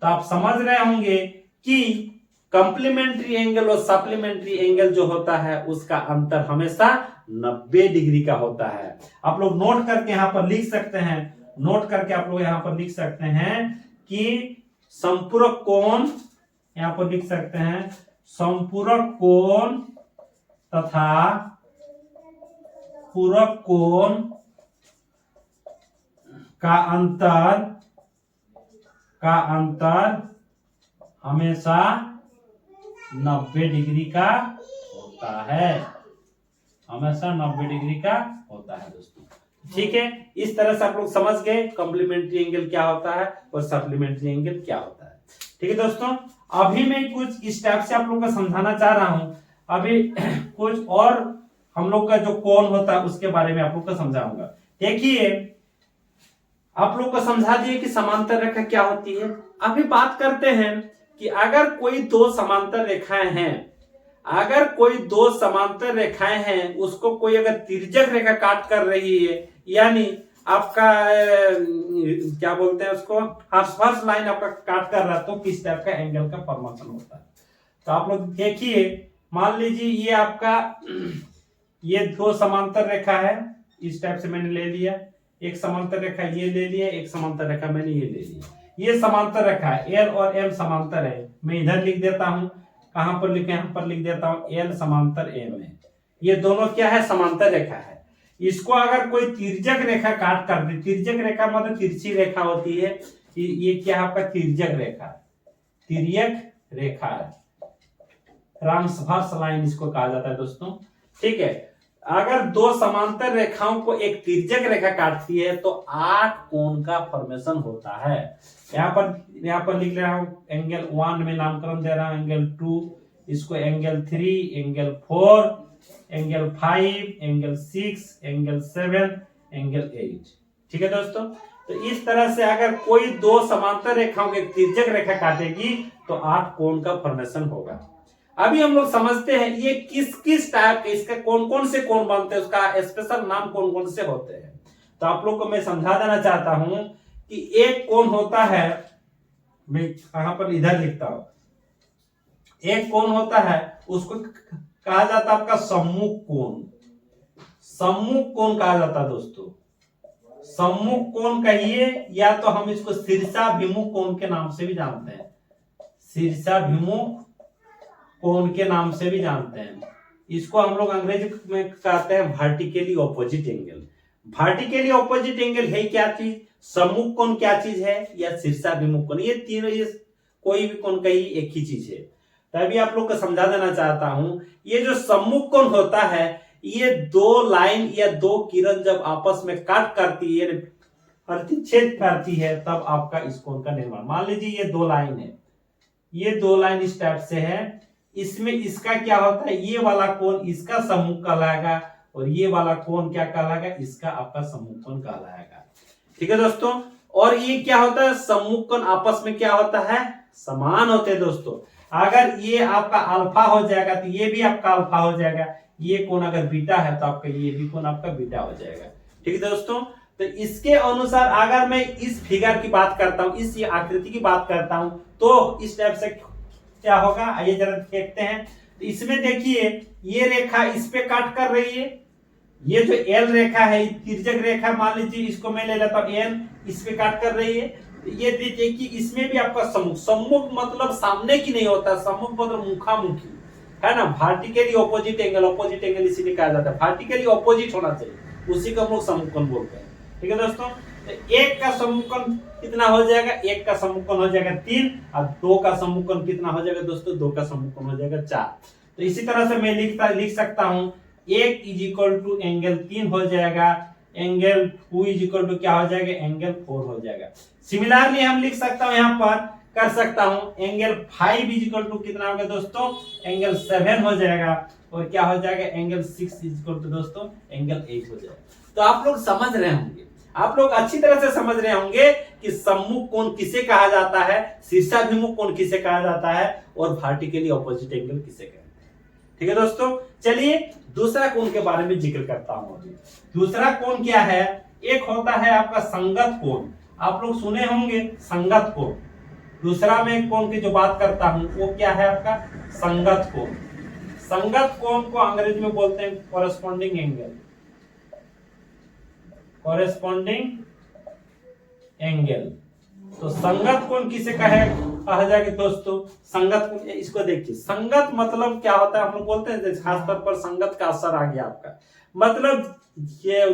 तो आप समझ रहे होंगे कि कॉम्प्लीमेंट्री एंगल और सप्लीमेंट्री एंगल जो होता है उसका अंतर हमेशा 90 डिग्री का होता है। आप लोग नोट करके यहाँ पर लिख सकते हैं, नोट करके आप लोग यहाँ पर लिख सकते हैं कि संपूरक कोण, यहाँ पर लिख सकते हैं संपूरक कोण तथा पूरक कोण का अंतर हमेशा 90 डिग्री का होता है, हमेशा 90 डिग्री का होता है दोस्तों। ठीक है, इस तरह से आप लोग समझ गए कॉम्प्लीमेंट्री एंगल क्या होता है और सप्लीमेंट्री एंगल क्या होता है। ठीक है दोस्तों, अभी मैं कुछ इस टाइप से आप लोग को समझाना चाह रहा हूं। अभी कुछ और हम लोग का जो कोण होता है उसके बारे में आप लोग को समझाऊंगा। देखिए, आप लोग को समझा दिए कि समांतर रेखा क्या होती है। अभी बात करते हैं कि अगर कोई दो समांतर रेखाएं हैं, अगर कोई दो समांतर रेखाएं हैं, उसको कोई अगर तिर्यक रेखा काट कर रही है, यानी आपका क्या बोलते हैं उसको, ट्रांसवर्स लाइन आपका काट कर रहा है, तो किस टाइप का एंगल का फॉर्मेशन होता है। तो आप लोग देखिए, मान लीजिए ये आपका ये दो समांतर रेखा है, इस टाइप से मैंने ले लिया, एक समांतर रेखा ये ले लिया, एक समांतर रेखा मैंने ये ले लिया। ये समांतर रेखा है, एल और एम समांतर है। मैं इधर लिख देता हूं, कहां पर लिखे, यहां पर लिख देता हूं, एल समांतर एम है। ये दोनों क्या है, समांतर रेखा है। इसको अगर कोई तिर्यक रेखा काट कर दे, तिर्यक रेखा मतलब तिरछी रेखा होती है, ये क्या है आपका तिर्यक रेखा, तिर्यक रेखा है, ट्रांसवर्स लाइन इसको कहा जाता है दोस्तों। ठीक है, अगर दो समांतर रेखाओं को एक तिर्यक रेखा काटती है तो 8 कोण का फॉर्मेशन होता है। यहाँ पर लिख रहा हूं, एंगल 1 में नामकरण दे रहा हूं, एंगल 2, इसको angle 3, angle 4, angle 5, angle 6, angle 7, angle 8। ठीक है दोस्तों, तो इस तरह से अगर कोई दो समांतर रेखाओं की तिर्यक रेखा काटेगी तो 8 कोण का फॉर्मेशन होगा। अभी हम लोग समझते हैं ये किस किस टाइप के, इसके कौन कौन से कोण बनते हैं, उसका स्पेशल नाम कौन कौन से होते हैं। तो आप लोग को मैं समझा देना चाहता हूं कि एक कोण होता है, मैं कहां पर इधर लिखता हूं, एक कोण होता है उसको कहा जाता है आपका सम्मुख कोण। सम्मुख कोण कहा जाता है दोस्तों, सम्मुख कोण कहिए, या तो हम इसको शीर्षाभिमुख कोण के नाम से भी जानते हैं, शीर्षाभिमुख कोण के नाम से भी जानते हैं। इसको हम लोग अंग्रेजी में कहते हैं vertically opposite angle. Vertically opposite angle है क्या चीज, सम्मुख कोण क्या चीज है, या शीर्षाभिमुख कोण, ये तीनों, ये कोई भी कोण कही एक ही चीज है। तभी आप लोग को समझा देना चाहता हूं, ये जो सम्मुख कोण होता है, ये दो लाइन या दो किरण जब आपस में काट करती है, प्रतिच्छेद करती है, तब आपका इस कोण का निर्माण। मान लीजिए ये दो लाइन है, ये दो लाइन इस टाइप से है, इसमें इसका क्या होता है, ये वाला कोण इसका सम्मुख कहलाएगा, और ये वाला कोण क्या कहलाएगा, इसका आपका सम्मुख कोण कहलाएगा। ठीक है दोस्तों, और ये क्या होता है, सम्मुख कोण आपस में क्या होता है, समान होते हैं दोस्तों। अगर ये आपका अल्फा हो जाएगा तो ये भी आपका अल्फा हो जाएगा, ये कोण अगर बीटा है तो आपका ये भी कोण आपका बीटा हो जाएगा। ठीक है दोस्तों, तो इसके अनुसार अगर मैं इस फिगर की बात करता हूं, इस आकृति की बात करता हूं, तो इस टाइप से क्या होगा, आइए जरा देखते हैं। तो इसमें देखिए ये रेखा इस पे काट कर रही है, ये जो एल रेखा है, तिर्यक रेखा मान लीजिए, इसको मैं ले लेता हूं एल, इस पे काट कर रही है। ये देखिए कि इसमें भी आपका सम्मुख, सम्मुख मतलब सामने की नहीं होता, सम्मुख मतलब मुखामुखी है ना, vertically opposite angle, opposite angle इसीलिए कहा जाता है, वर्टिकली ऑपोजिट होना चाहिए, उसी को हम लोग सम्मुख कोण बोलते हैं। ठीक है दोस्तों, तो एक का सम्मुख कोण कितना हो जाएगा, एक का सम्मुख कोण हो जाएगा 3, और दो का सम्मुख कोण कितना हो जाएगा दोस्तों, दो का सम्मुख कोण हो जाएगा 4। तो इसी तरह से मैं लिख सकता हूं, 1 इज इक्वल टू एंगल 3 हो जाएगा, एंगल 2 इज इक्वल टू क्या हो जाएगा, एंगल 4 हो जाएगा। सिमिलरली हम लिख सकता हूं, यहां पर कर सकता हूं, एंगल 5 इज इक्वल टू कितना होगा दोस्तों, एंगल 7 हो जाएगा, और क्या हो जाएगा, एंगल 6 इज इक्वल टू दोस्तों एंगल 8 हो जाएगा। तो आप लोग समझ रहे होंगे, आप लोग अच्छी तरह से समझ रहे होंगे कि सम्मुख कोण किसे कहा जाता है, शीर्षाभिमुख कोण किसे कहा जाता है, और वर्टिकली ऑपोजिट एंगल किसे कहते हैं। ठीक है दोस्तों, चलिए दूसरा कोण के बारे में जिक्र करता हूं। अभी दूसरा कोण क्या है, एक होता है आपका संगत कोण, आप लोग सुने होंगे संगत कोण। दूसरा में कोण की जो बात करता हूं वो क्या है आपका संगत कोण। संगत कोण को अंग्रेजी में बोलते हैं कॉरेस्पॉन्डिंग एंगल, कॉरेस्पॉन्डिंग एंगल। तो संगत कोण किसे कहा जाएगा दोस्तों, संगत कोण, इसको देखिए, संगत मतलब क्या होता है, हम लोग बोलते हैं खास तौर पर संगत का असर आ गया आपका, मतलब ये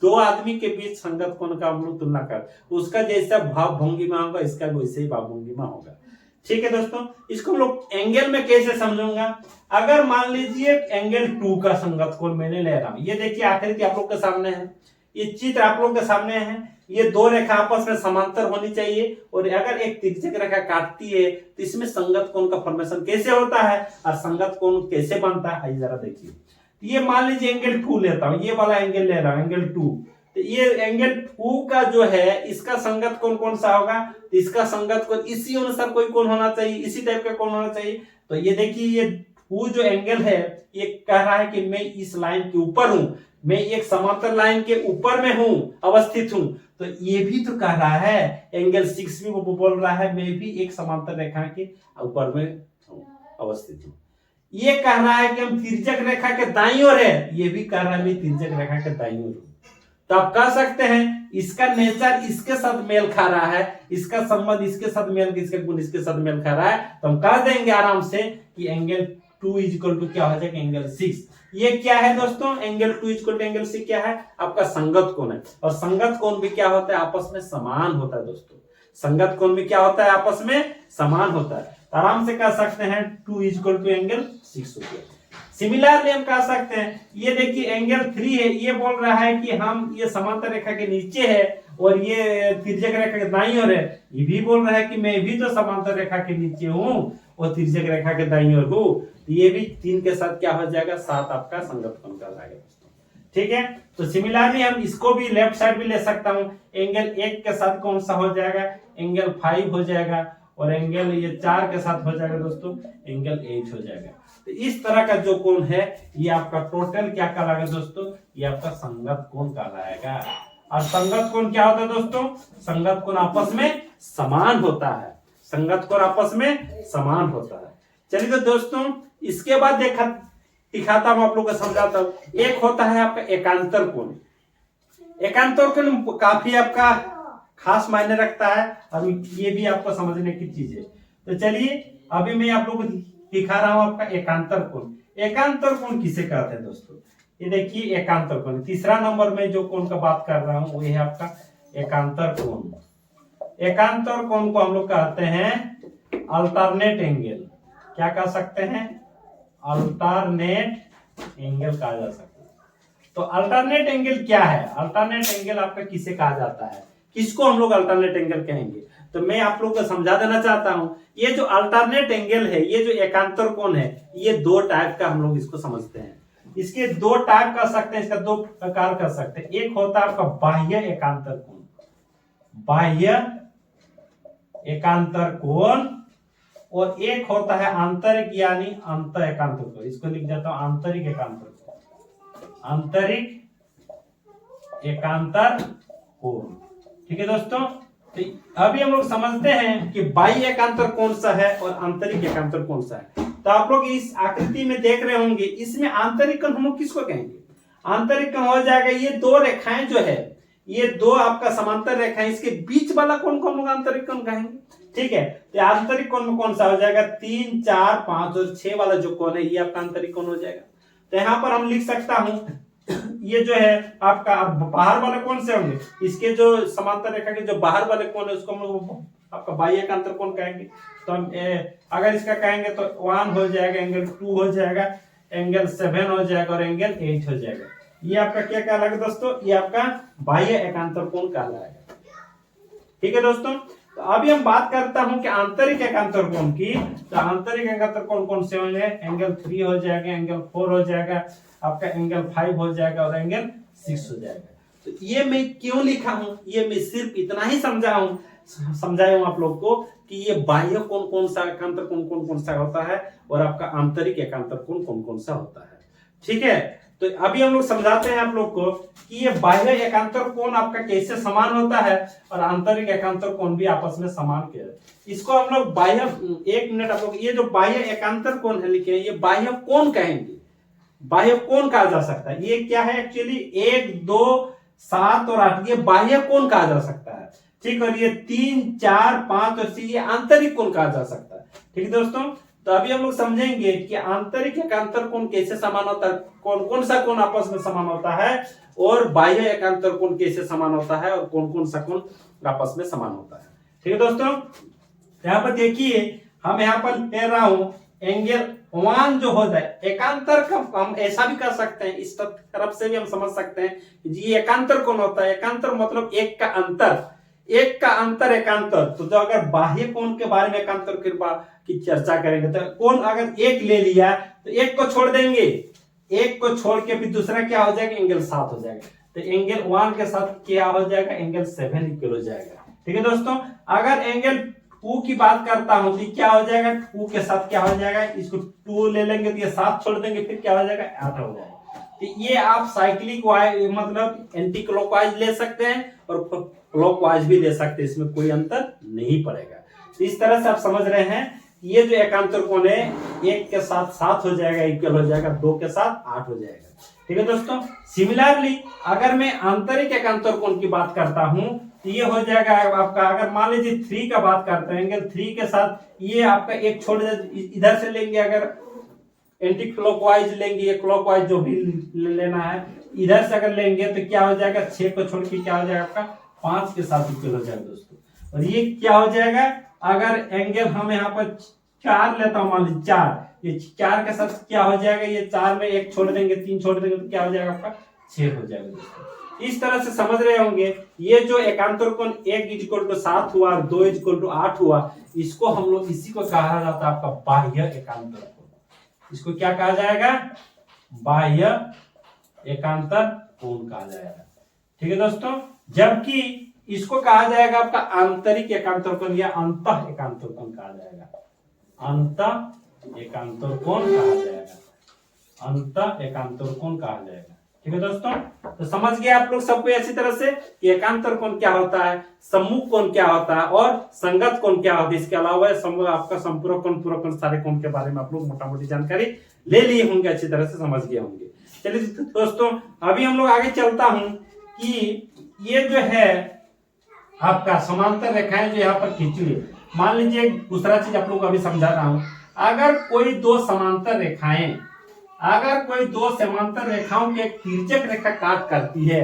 दो आदमी के बीच संगत कोण का हम लोग तुलना कर, उसका जैसा भाव भंगिमा होगा इसका वैसे ही भाव भंगिमा होगा। ठीक है दोस्तों, इसको हम लोग एंगल में कैसे समझूंगा, अगर मान लीजिए एंगल 2 का संगत कोण मैंने ले रहा हूं, ये देखिए आकृति आप लोग के सामने है, ये चित्र आप लोग के सामने है, ये दो रेखा आपस में समांतर होनी चाहिए, और अगर एक तिर्यक रेखा काटती है तो इसमें संगत कोण का फॉर्मेशन कैसे होता है, और संगत कोण कैसे बनता है, आइए जरा देखिए। ये मान लीजिए एंगल 2 लेता हूं, ये वाला एंगल ले रहा हूं, एंगल 2, तो ये एंगल 2 का जो है इसका संगत कोण कौन सा होगा, तो इसका संगत कोण इसी अनुसार कोई कोण होना चाहिए, इसी टाइप का कोण होना चाहिए। तो ये देखिए ये 2 जो एंगल है ये कह रहा है कि मैं इस लाइन के ऊपर हूं, मैं एक समांतर लाइन के ऊपर में हूं, अवस्थित हूं। तो ये भी तो कह रहा है, एंगल 6 भी वो बोल रहा है मैं भी एक समांतर रेखा के ऊपर में अवस्थित हूं। ये कह रहा है कि हम तिर्यक रेखा के दाईं ओर है, ये भी कह रहा है मैं तिर्यक रेखा के दाईं ओर हूं। तो आप कह सकते हैं इसका नेचर इसके साथ मेल खा रहा है, इसका संबंध इसके साथ मेल, इसका गुण इसके साथ मेल खा रहा है, तो हम कह देंगे आराम से कि एंगल 2 इक्वल टू क्या हो जाएगा, एंगल 6। ये क्या है दोस्तों, एंगल 2 इक्वल टू एंगल 6 क्या है, आपका संगत कोण है। और संगत कोण भी क्या होता है, आपस में समान होता है दोस्तों। संगत कोण भी क्या होता है, आपस में समान होता है। तो आराम से कह सकते हैं 2 इक्वल टू एंगल 6 हो गया। सिमिलरली हम कह सकते हैं, ये देखिए एंगल 3 है, ये बोल रहा है कि हम ये समांतर रेखा के नीचे है और ये तिर्यक रेखा के दाईं ओर है। ये भी बोल रहा है कि मैं भी तो समांतर रेखा के नीचे हूं और तिर्यक रेखा के दाईं ओर हूं। तो ये भी 3 के साथ क्या हो जाएगा, 7 आपका संगत कोण कहलाएगा। ठीक है, तो सिमिलरली हम इसको भी लेफ्ट साइड भी ले सकता हूं। एंगल 1 के साथ कौन सा हो जाएगा, एंगल 5 हो जाएगा, और एंगल ये 4 के साथ हो जाएगा दोस्तों, एंगल 8 हो जाएगा। तो इस तरह का जो कोण है ये आपका टोटल क्या कहलाएगा दोस्तों, ये आपका संगत कोण कहलाएगा। और संगत कोण क्या होता है दोस्तों, संगत कोण आपस में समान होता है, संगत कोण आपस में समान होता है। चलिए तो दोस्तों इसके बाद दिखाता हूं आप लोग को, समझाता हूं। एक होता है आपका एकांतर कोण। एकांतर कोण काफी आपका खास मायने रखता है और ये भी आपको समझने की चीज है। तो चलिए अभी मैं आप लोग को दिखा रहा हूं आपका एकांतर कोण। एकांतर कोण किसे कहते हैं दोस्तों, ये देखिए एकांतर कोण, तीसरा नंबर में जो कोण का बात कर रहा हूं वो है आपका एकांतर कोण। एकांतर कोण को हम लोग कहते हैं अल्टरनेट एंगल। क्या कह सकते हैं, अल्टरनेट एंगल कहा जा सकता है। तो अल्टरनेट एंगल क्या है, अल्टरनेट एंगल आपका किसे कहा जाता है, किसको हम लोग अल्टरनेट एंगल कहेंगे। तो मैं आप लोगों को समझा देना चाहता हूं, ये जो अल्टरनेट एंगल है, ये जो एकांतर कोण है, ये 2 टाइप का हम लोग इसको समझते हैं। इसके 2 टाइप कर सकते हैं, इसका 2 प्रकार कर सकते हैं। एक होता है आपका बाह्य एकांतर कोण, बाह्य एकांतर कोण, और एक होता है आंतरिक यानी अंतर एकांतर कोण। इसको लिख देता हूं आंतरिक एकांतर कोण, आंतरिक एकांतर कोण। ठीक है दोस्तों, तो अभी हम लोग समझते हैं कि बाह्य एकांतर कौन सा है और आंतरिक एकांतर कौन सा है। तो आप लोग इस आकृति में देख रहे होंगे, इसमें आंतरिक कोण हम लोग किसको कहेंगे, आंतरिक कोण हो जाएगा ये 2 रेखाएं जो है, ये 2 आपका समांतर रेखाएं, इसके बीच वाला कोण को हम लोग आंतरिक कोण कहेंगे। ठीक है, तो आंतरिक कोण में कौन सा हो जाएगा, 3, 4, 5 और 6 वाला जो कोण है ये आपका आंतरिक कोण हो जाएगा। तो यहाँ पर हम लिख सकता हूं ये जो है आपका बाहर वाले कोण से होंगे, इसके जो समांतर रेखा के जो बाहर वाले कोण है उसको हम लोग आपका बाह्य एकांतर कोण कहेंगे। तो हम अगर इसका कहेंगे तो 1 हो जाएगा, एंगल 2 हो जाएगा, एंगल 7 हो जाएगा और एंगल 8 हो जाएगा। ये आपका क्या कहलाएगा दोस्तों, ये आपका बाह्य एकांतर कोण कहलाएगा। ठीक है दोस्तों, तो अभी हम बात करता हूं कि आंतरिक एकांतर कोण की। तो आंतरिक एकांतर कोण कौन से होंगे, एंगल 3 हो जाएगा, एंगल 4 हो जाएगा, आपका एंगल 5 हो जाएगा और एंगल 6 हो जाएगा। तो ये मैं क्यों लिखा हूं, ये मैं सिर्फ इतना ही समझाया हूं आप लोग को कि ये बाह्य कोण कौन सा, एकांतर कोण कौन सा होता है और आपका आंतरिक एकांतर कोण कौन सा होता है। ठीक है, तो अभी हम लोग समझाते हैं आप लोग को कि ये बाह्य एकांतर कोण आपका कैसे समान होता है और आंतरिक एकांतर कोण भी आपस में समान क्या है। इसको हम लोग बाह्य, 1 मिनट आप लोग, ये जो बाह्य एकांतर कोण है लिखे ये बाह्य कोण कहेंगे, बाह्य कोण कहा जा सकता है। ये क्या है एक्चुअली, 1, 2, 7 और 8 ये बाह्य कोण कहा जा सकता है। ठीक, और ये 3, 4, 5 और 6 ये आंतरिक कोण कहा जा सकता है। ठीक है दोस्तों, तो अभी हम लोग समझेंगे कि आंतरिक एकांतर कोण कैसे समान होता है, कौन कौन सा कोण आपस में समान होता है, और बाह्य एकांतर कोण कैसे समान होता है और कौन कौन सा कोण आपस में समान होता है। ठीक है दोस्तों, यहाँ पर देखिए हम यहाँ पर ले रहा हूं एंगल 1 जो हो जाए, एकांतर का हम ऐसा भी कर सकते हैं, इस तरफ से भी हम समझ सकते हैं जी एकांतर कोण होता है। एकांतर मतलब एक का अंतर, एक का अंतर एकांतर। तो जो अगर बाह्य कोण के बारे में एकांतर की चर्चा करेंगे तो कोण अगर एक ले लिया तो एक को छोड़ देंगे, एक को छोड़ के फिर दूसरा क्या हो जाएगा, एंगल 7 हो जाएगा। तो एंगल 1 के साथ क्या हो जाएगा, एंगल 7 इक्वल हो जाएगा। ठीक है दोस्तों, अगर एंगल 2 की बात करता हूं तो क्या हो जाएगा, 2 के साथ क्या हो जाएगा, इसको 2 ले लेंगे तो ये 7 छोड़ देंगे फिर क्या हो जाएगा, 8 हो जाएगा। तो ये आप साइक्लिक वाइज मतलब एंटी क्लॉकवाइज ले सकते हैं और क्लॉकवाइज भी ले सकते हैं, इसमें कोई अंतर नहीं पड़ेगा। तो इस तरह से आप समझ रहे हैं ये जो एकांतर कोण है 1 के साथ 7 हो जाएगा, इक्वल हो जाएगा 2 के साथ 8 हो जाएगा। ठीक है दोस्तों। सिमिलरली अगर मैं आंतरिक एकांतर कोण की बात करता हूं तो ये हो जाएगा आपका, अगर मान लीजिए 3 का बात करते हैं, एंगल 3 के साथ ये आपका एक छोड़ इधर से लेंगे, अगर एंटी क्लॉकवाइज लेंगे, ये क्लॉकवाइज जो भी लेना है, इधर से अगर लेंगे तो क्या हो जाएगा, 6 को छोड़ के क्या हो जाएगा आपका 5 के साथ इक्वल हो जाएगा दोस्तों। और ये क्या हो जाएगा, अगर एंगल हम यहाँ पर 4 लेता हूं, मान लीजिए 4, ये 4 के साथ क्या हो जाएगा, ये 4 में 1 छोड़ देंगे, 3 छोड़ देंगे तो क्या हो जाएगा आपका 6 हो जाएगा दोस्तों। इस तरह से समझ रहे होंगे। ये जो एकांतर कोण 1 = 7 हुआ, 2 = 8 हुआ, इसको हम लोग इसी को कहा जाता है आपका बाह्य एकांतर कोण। इसको क्या कहा जाएगा, बाह्य एकांतर कोण कहा जाएगा। ठीक है दोस्तों। जबकि इसको कहा जाएगा आपका आंतरिक एकांतर कोण या अंतः एकांतर कोण कहा जाएगा, अंतः एकांतर कोण कहा जाएगा, अंतः एकांतर कोण कहा जाएगा। ठीक है दोस्तों। तो समझ गए आप लोग सबको अच्छी तरह से कि एकांतर कोण क्या होता है, सम्मुख कोण क्या होता है और संगत कोण क्या होता है। इसके अलावा आपका संपूरक कोण, पूरक कोण, सारे कोण के बारे में आप लोग मोटा मोटी जानकारी ले लिए होंगे, अच्छी तरह से समझ गए होंगे। चलिए दोस्तों, अभी हम लोग आगे चलता हूं कि ये जो है आपका समांतर रेखाएं जो यहाँ पर खींची हुई, मान लीजिए दूसरा चीज आप लोग अभी समझा रहा हूं, अगर कोई दो समांतर रेखाएं, अगर कोई दो समांतर रेखाओं की एक तिर्यक रेखा काट करती है,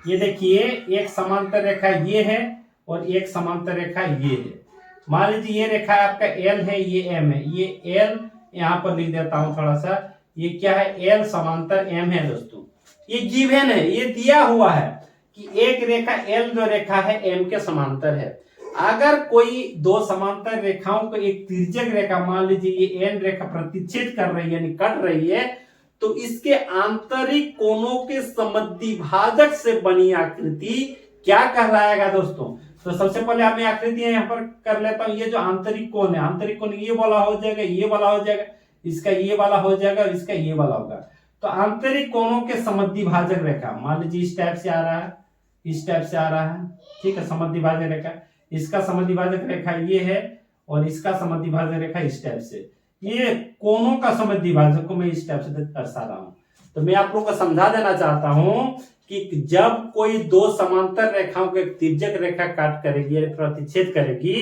ये देखिए एक समांतर रेखा ये है और एक समांतर रेखा ये है। मान लीजिए ये रेखा आपका एल है, ये एम है, ये एल यहाँ पर लिख देता हूं थोड़ा सा, ये क्या है, एल समांतर एम है दोस्तों। ये गिवन है, ये दिया हुआ है कि एक रेखा एल जो रेखा है एम के समांतर है। अगर कोई दो समांतर रेखाओं को एक तिर्यक रेखा, मान लीजिए ये एन रेखा प्रतिच्छेद कर रही है यानी कट रही है, तो इसके आंतरिक कोणों के समद्विभाजक से बनी आकृति क्या कहलाएगा दोस्तों। तो सबसे पहले मैं आकृति यहाँ पर कर लेता हूं। ये जो आंतरिक कोण है, आंतरिक कोण ये वाला हो जाएगा, ये वाला हो जाएगा, इसका ये वाला हो जाएगा, इसका ये वाला होगा। तो आंतरिक कोणों के समद्विभाजक रेखा, मान लीजिए इस टाइप से आ रहा है, इस टाइप से आ रहा है, ठीक है, समद्विभाजक रेखा, इसका समद्विभाजक रेखा ये है और इसका समद्विभाजक रेखा इस टाइप से, ये कोणों का समद्विभाजक को मैं इस टाइप से दर्शा रहा हूं। तो मैं आप लोगों को समझा देना चाहता हूं कि जब कोई दो समांतर रेखाओं को एक तिर्यक रेखा काट करेगी या प्रतिच्छेद करेगी,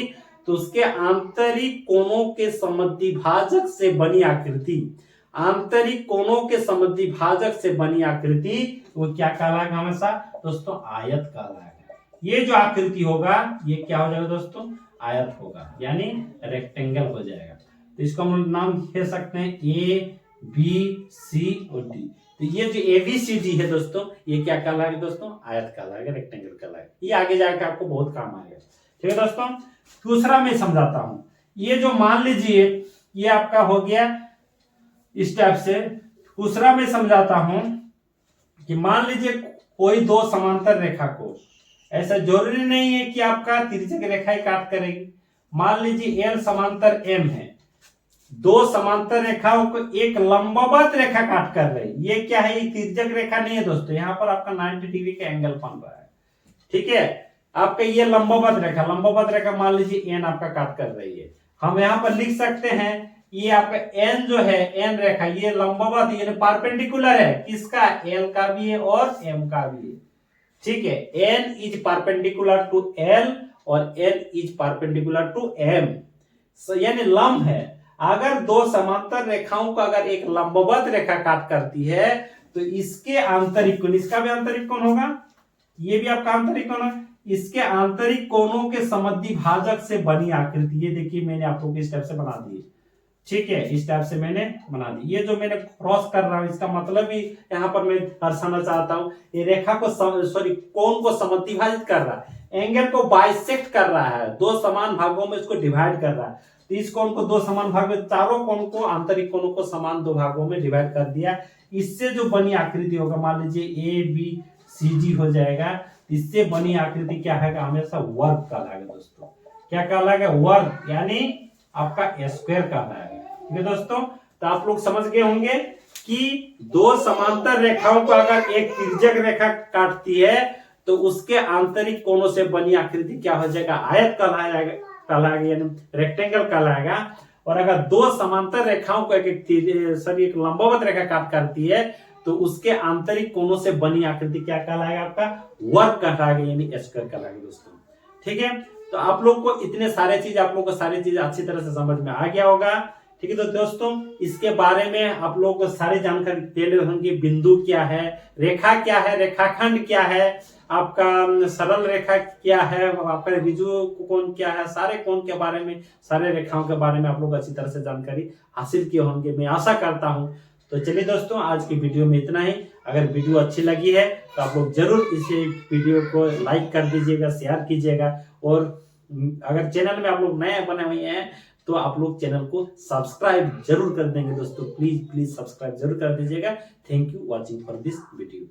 तो उसके आंतरिक कोणों के समद्विभाजक से बनी आकृति, आंतरिक कोणों के समद्विभाजक से बनी आकृति वो क्या कहलाएगा हमेशा दोस्तों, आयत कहलाएगा। ये जो आकृति होगा ये क्या हो जाएगा दोस्तों, आयत होगा, यानी रेक्टेंगल हो जाएगा। तो इसको हम नाम दे सकते हैं ए बी सी और डी। तो ये जो ए बी सी डी है दोस्तों, ये क्या कहलाएगा दोस्तों, आयत कहलाएगा, रेक्टेंगल कहलाएगा। ये आगे जाकर आपको बहुत काम आएगा। ठीक है दोस्तों। दूसरा मैं समझाता हूं। ये जो मान लीजिए ये आपका हो गया इस टाइप से। दूसरा मैं समझाता हूं कि मान लीजिए कोई दो समांतर रेखा को, ऐसा जरूरी नहीं है कि आपका तिर्यक रेखा ही काट करेगी। मान लीजिए एल समांतर एम है, दो समांतर रेखाओं को एक लंबवत रेखा काट कर रही। ये क्या है, ये तिर्यक रेखा नहीं है दोस्तों, यहाँ पर आपका 90 डिग्री का एंगल बन रहा है। ठीक है, आपका ये लंबवत रेखा, लंबवत रेखा मान लीजिए एन आपका काट कर रही है। हम यहाँ पर लिख सकते हैं ये आपका एन जो है, एन रेखा ये लंबवत यानी परपेंडिकुलर है, किसका, एल का भी है और एम का भी है। ठीक है, N is perpendicular to L और N is perpendicular to M, यानी लंब है। अगर दो समांतर रेखाओं को अगर एक लंबवत रेखा काट करती है तो इसके आंतरिक कोण, इसका भी आंतरिक कोण होगा, ये भी आपका आंतरिक कोण है, इसके आंतरिक कोणों के समद्विभाजक से बनी आकृति, ये देखिए मैंने आप लोगों को इस टाइप से बना दी। ठीक है, इस टाइप से मैंने बना दी। ये जो मैंने क्रॉस कर रहा हूं इसका मतलब भी यहाँ पर मैं दर्शाना चाहता हूं, ये रेखा को कोण को समद्विभाजित कर रहा है, एंगल को बाइसेक्ट कर रहा है, दो समान भागों में इसको डिवाइड कर रहा है। तो इस कोण को दो समान भाग में, चारों कोण को, आंतरिक कोणों को समान दो भागों में डिवाइड कर दिया। इससे जो बनी आकृति होगा, मान लीजिए ए बी सी डी हो जाएगा, इससे बनी आकृति क्या है, हमेशा वर्ग कहलाएगा दोस्तों। क्या कहलाएगा, वर्ग, यानी आपका स्क्वायर कहलाएगा। ठीक है दोस्तों। तो आप लोग समझ गए होंगे कि दो समांतर रेखाओं को अगर एक तिर्यक रेखा काटती है तो उसके आंतरिक कोणों से बनी आकृति क्या हो जाएगा, आयत कहलाएगा, यानी रेक्टेंगल कहलाएगा। और अगर दो समांतर रेखाओं को एक लंबवत रेखा काट करती है तो उसके आंतरिक कोणों से बनी आकृति क्या कहलाएगा? आपका वर्ग कहलाएगा, यानी स्क्वायर कहलाएगा दोस्तों। ठीक है, तो आप लोग को इतने सारे चीज सारी चीज अच्छी तरह से समझ में आ गया होगा। ठीक है, तो दोस्तों इसके बारे में आप लोग को सारी जानकारी दे होंगे। बिंदु क्या है, रेखा क्या है, रेखाखंड क्या है, आपका सरल रेखा क्या है, आपका ऋजु कोण क्या है, सारे कोण के बारे में, सारे रेखाओं के बारे में आप लोग अच्छी तरह से जानकारी हासिल किए होंगे, मैं आशा करता हूं। तो चलिए दोस्तों, आज की वीडियो में इतना ही। अगर वीडियो अच्छी लगी है तो आप लोग जरूर इस वीडियो को लाइक कर दीजिएगा, शेयर कीजिएगा, और अगर चैनल में आप लोग नए बने हुए हैं तो आप लोग चैनल को सब्सक्राइब जरूर कर देंगे दोस्तों। प्लीज सब्सक्राइब जरूर कर दीजिएगा। Thank you watching for this video.